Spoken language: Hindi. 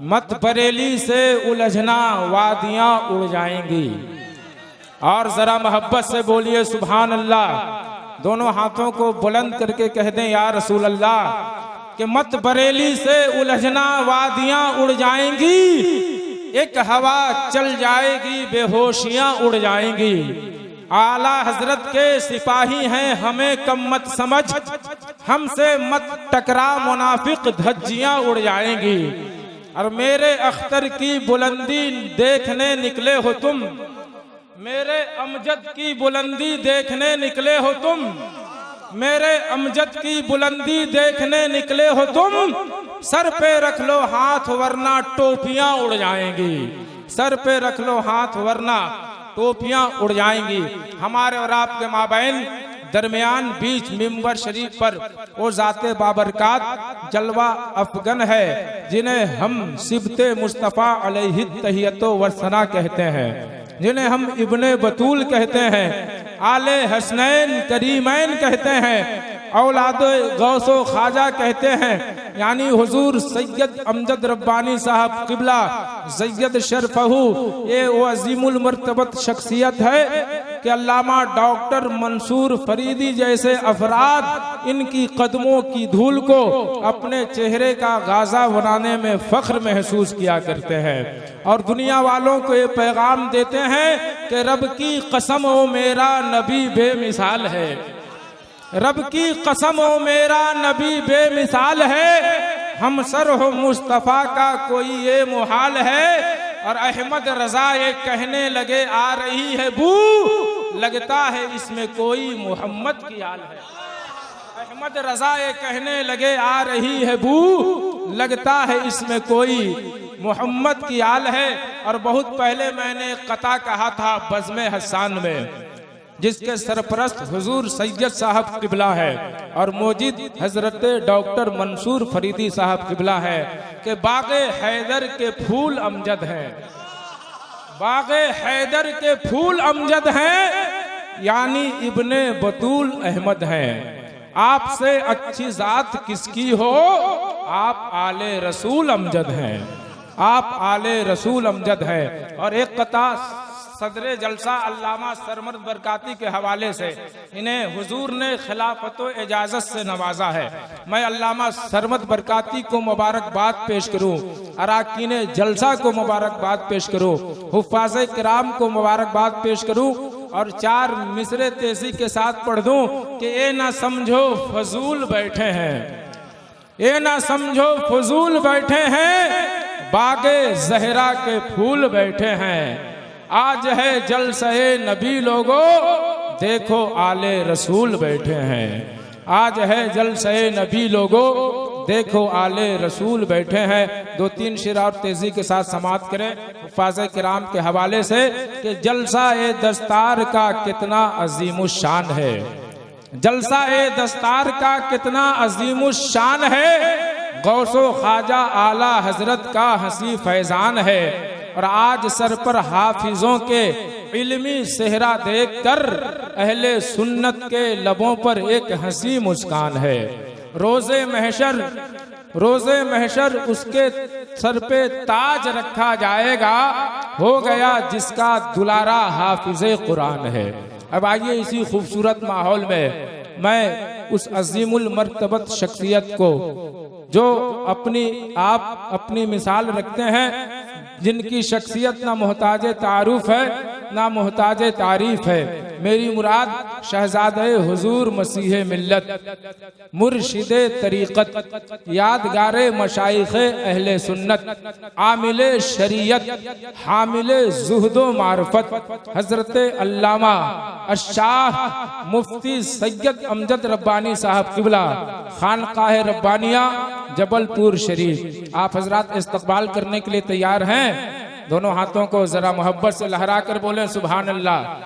मत बरेली से उलझना वादियां उड़ जाएंगी। और जरा मोहब्बत से बोलिए सुभान अल्लाह। दोनों हाथों को बुलंद करके कह दें या रसूल अल्लाह कि मत बरेली से उलझना वादियां उड़ जाएंगी, एक हवा चल जाएगी बेहोशियां उड़ जाएंगी। आला हजरत के सिपाही हैं हमें कम मत समझ, हमसे मत टकरा मुनाफिक धज्जियां उड़ जाएंगी। और मेरे अख्तर की बुलंदी देखने निकले हो तुम, मेरे अमजद की बुलंदी देखने निकले हो तुम, मेरे अमजद की बुलंदी देखने निकले हो तुम। सर पे रख लो हाथ वरना टोपियां उड़ जाएंगी, सर पे रख लो हाथ वरना टोपियां उड़ जाएंगी। हमारे और आपके माबैन दरमियान बीच मिंबर शरीफ पर वो जाते बाबरकात जलवा अफगन है जिन्हें हम सिबते मुस्तफ़ा अलैहि तहियतो वसना कहते हैं, जिन्हें हम इब्ने बतूल कहते हैं, आले हसनैन करीमैन कहते हैं, औलाद गौसो ख्वाजा कहते हैं। यानी हुजूर सैयद अमजद रब्बानी साहब किबला सैयद शरफहू, ये वो अजीमुल मर्तबत शख्सियत है कि अल्लामा डॉक्टर मंसूर फरीदी जैसे अफराद इनकी कदमों की धूल को अपने चेहरे का गाजा बनाने में फख्र महसूस किया करते हैं और दुनिया वालों को ये पैगाम देते हैं कि रब की कसम ओ मेरा नबी बेमिसाल है, रब की कसम ओ मेरा नबी बेमिसाल है। हम सर हो मुस्तफ़ा का कोई ये मुहाल है। और अहमद रजा ये कहने लगे आ रही है बू, लगता है इसमें कोई मोहम्मद की आल है। अहमद रजा ये कहने लगे आ रही है बू, लगता है इसमें कोई मोहम्मद की आल है। और बहुत पहले मैंने कता कहा था बज़्म हसान में, जिसके सरपरस्त हुजूर सैयद साहब किबला है और मौजूद हजरत डॉक्टर मंसूर फरीदी साहब किबला है कि बागे हैदर के फूल अमजद हैं, बागे हैदर के फूल अमजद हैं, यानी इब्ने बतूल अहमद हैं। आपसे अच्छी जात किसकी हो, आप आले रसूल अमजद हैं, आप आले रसूल अमजद हैं। और एक कता सदरे जलसा अल्लामा सरमद बरकाती के हवाले से, इन्हें हुजूर ने खिलाफत व इजाजत से नवाजा है। मैं अल्लामा सरमद बरकाती को मुबारकबाद पेश करूं, अराकीन जलसा को मुबारकबाद पेश करूं, हुफ़ाज़े किराम को मुबारकबाद पेश करूं और 4 मिसरे तेजी के साथ पढ़ दूं कि ये ना समझो फजूल बैठे हैं, ये ना समझो फजूल बैठे हैं, बागे ज़हरा के फूल बैठे हैं। आज है जलसे नबी लोगो, देखो आले रसूल बैठे हैं। आज है जलसे नबी लोगो, देखो आले रसूल बैठे हैं। 2-3 शेर और तेजी के साथ समाप्त करें हुफ़ाज़े किराम के हवाले से कि जलसा ए दस्तार का कितना अजीमुशान है, जलसा ए दस्तार का कितना अजीमुशान है। गौसो ख्वाजा आला हजरत का हंसी फैजान है। और आज सर पर हाफिजों के इल्मी सेहरा देखकर अहले सुन्नत के लबों पर एक हंसी मुस्कान है। रोज़े महशर उसके सर पे ताज रखा जाएगा, हो गया जिसका दुलारा हाफिज़े कुरान है। अब आइए इसी खूबसूरत माहौल में मैं उस अजीमुल मर्तबत शख्सियत को जो अपनी मिसाल रखते हैं, जिनकी शख्सियत ना मोहताजे तारुफ है ना मोहताजे तारीफ है। मेरी मुराद शहजादे हुजूर मसीह मिल्लत, मुर्शिदे तरीक़त, यादगारे मशाइख़े अहले सुन्नत, आमिले शरीयत, हामिले ज़ुहदो मारफत, हज़रत अल्लामा अशाह मुफ्ती सैयद अमजद रब्बानी साहब किबला, खानकाह रब्बानिया जबलपुर शरीफ। आप हजरात इस्तकबाल करने के लिए तैयार हैं? दोनों हाथों को जरा मोहब्बत से लहरा कर बोले सुभान अल्लाह।